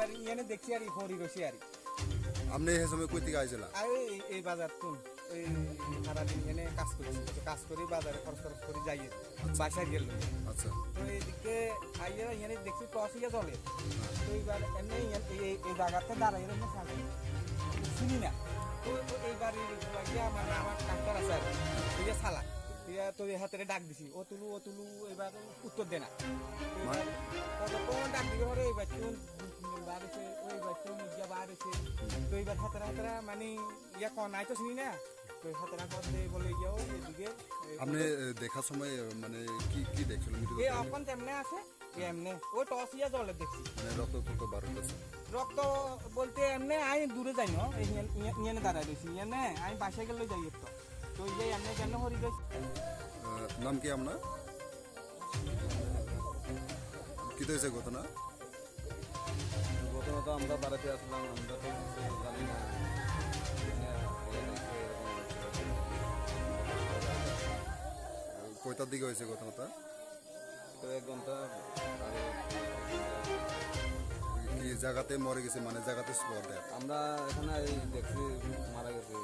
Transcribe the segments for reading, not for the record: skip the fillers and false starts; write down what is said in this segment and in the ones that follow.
এবার ইয়ানে দেখছি আর হরি রসি আর আপনি এই সময় কই থেকে আইছিলেন? এই বাজার তুন এই সারাদিন এনে কাজ করছি, কাজ করি বাজারে খরচ করে যাই বাসায় গেল। আচ্ছা, তো এইদিকে আইয়া ইয়ানে দেখছি টসিয়া চলে। তো এইবার এমনি এই জায়গাতে দাঁড়াই চিনি না। তো এইবার গিয়া মানে আমার ডাক্তার আছে আর ঠিক আছে সালা তো এই হাতে ডাক দিছি, ও তুলু এবার উত্তর দে না। কতক্ষণ ডাক দিবে ধরে এইবার চুন বাড়িছে ওই বাচ্চা মির্জা বাড়িছে। তো এইবার হাতারা মানে ইয়া কনাই তো চিনি না। তো হাতারা করতে বলে গিয়াও এদিকে আপনি দেখার সময় মানে কি দেখছিলেন? এই অকন তেমনে আছে এমনে ওই টসিয়া জলে দেখছি মানে রক্ত কত বার হচ্ছে? রক্ত বলতে এমনি আমি দূরে যাই না, ইয়ানে দাঁড়াই রয়েছি ইয়ানে আমি বাসায় গেলে যাই একটু। তো এই যে এমনি কেন হরি গেছি। নাম কি আপনার? কি হয়েছে ঘটনা? ঘটনা তো আমরা বাড়িতে আসলাম, আমরা তো জানি না। কয়টার দিকে হয়েছে ঘটনাটা? তো 1 ঘন্টা আগে কি জায়গাতে মরে গেছে, মানে জায়গাতে স্পট দেয়? আমরা এখানে এই দেখছি মারা গেছে।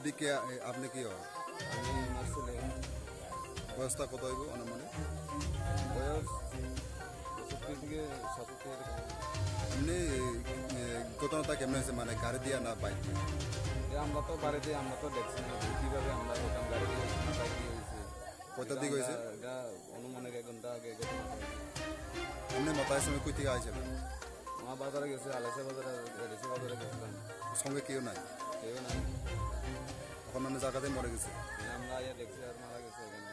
দিকে আপনি কি হয়? আমি আমার ছেলে, বয়সটা কত হইব মানে? বয়স 70 থেকে 67 এরকম। এমনি ঘটনাটা কেমন হয়েছে, মানে গাড়ি দিয়া না বাইক? আমরা তো বাড়িতে আমরা তো দেখছি না কীভাবে আমরা ওখান গাড়ি দিয়ে বাইক দিয়ে হয়েছে। কয়টার দিকে হয়েছে? এটা অনুমানিক 1 ঘন্টা আগে ঘটনাটা হয়েছে। এমনি মাথায় সময় কই থেকে আইছিলেন? আমার বাজারে গেছে, আলাসা বাজারে এডিসি বাজারে গেছিলাম। সঙ্গে কেউ নাই? কেউ নাই, এখন মানে জায়গাতে মরে গেছে। আমরা ইয়ে দেখছি আর মারা গেছে এখানে।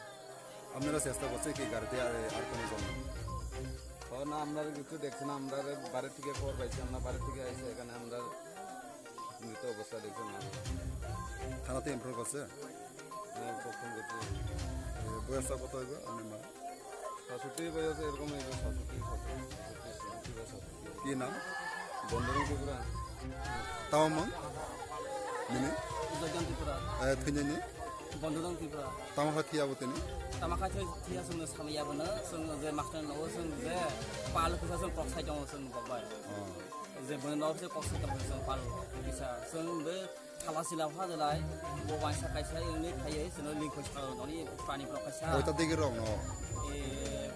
আপনারা চেষ্টা করছে কি গাড়িতে আর কোনো জন? না, আমরা কিছু দেখছি না, আমরা বাড়ি থেকে খবর পাইছি, আমরা বাড়ি থেকে আইছি এখানে আমরা মৃত অবস্থা দেখছি না। থানাতে ইনফর্ম করছে? প্রথম করছি বয়সটা কত হইব আপনার মা? 67 বয়স এরকম হইব, 67 কি নাম? বন্ধন ত্রিপুরা। তাও মং নিনি Zajan Tripura, থিনি Bondodong Tripura. তামাখা থিয়াবো তিনি? Tamaka Tia Sung Samiyabana, Sung the Master No, Sung the Palaka Sung Proxy Johnson Bobai. The Bono of the Proxy Johnson Pal, Sung the Talasila Hadalai, Bobai Sakasa, Unit Hayes, and only Costa, only Fanny Procasa. ওইটার দিকে রং ন?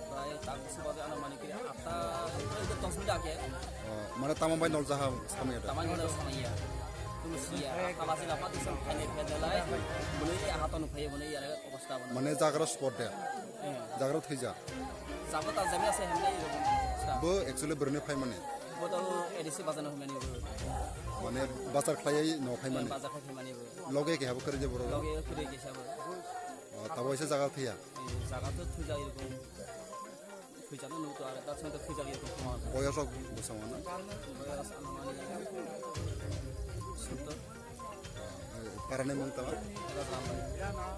প্রায় তার পিছনে আনুমানিক আটটা 10 minute আগে মানে তামাবাই নলজাহা সামিয়াটা? তামান হলো সামাইয়া তুমি সিয়া খালাসি লাফা দিছ ফাইনে ফেদালাই বলে আহাতন ফাইয়ে বলে ইয়ার অবস্থা বনে মানে জায়গার স্পট দেয়, জায়গার থই যা যাবো তা জামি আছে হেমনে এরকম বো একচুয়ালি বরনে ফাই মানে বতো এডিসি বাজানো হমেনি মানে বাজার খাইয়াই ন খাই মানে বাজার খাই মানি লগে কে হাবো করে যে বড় লগে করে গেছাবো তাও এসে জায়গা থইয়া জায়গা তো থুজা এরকম থুজানো নতো আর তার সঙ্গে থুজা এরকম তোমার বয়স বুঝাও না? বয়স আনুমানিক 70 পারানে মং তামা রাজাম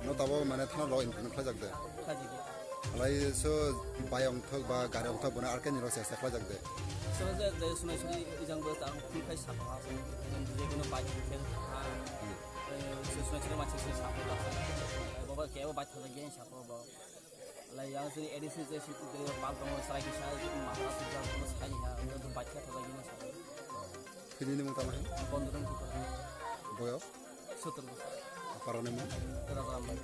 ন তাবো মানে থানা ল ইনফর্ম খাই যাক দে কাজিবো আলাই সো বাই অংথক বা গাড়ি অংথক বনে আর কে নিরো চেষ্টা খাই যাক দে Sebenarnya dari sungai-sungai yang bertang kumpai sapa, jadi kena baca kan, sungai-sungai macam sungai sapa lah. Bawa kaya baca lagi yang sapa bawa. Lah yang sungai edisi dari situ dari palpang serai kisah itu masalah sudah terus sekali ya, untuk baca lagi yang sapa. থিনি Mong তামা Bondorong kita, বয়স 70 পারানে Mong terus ramai.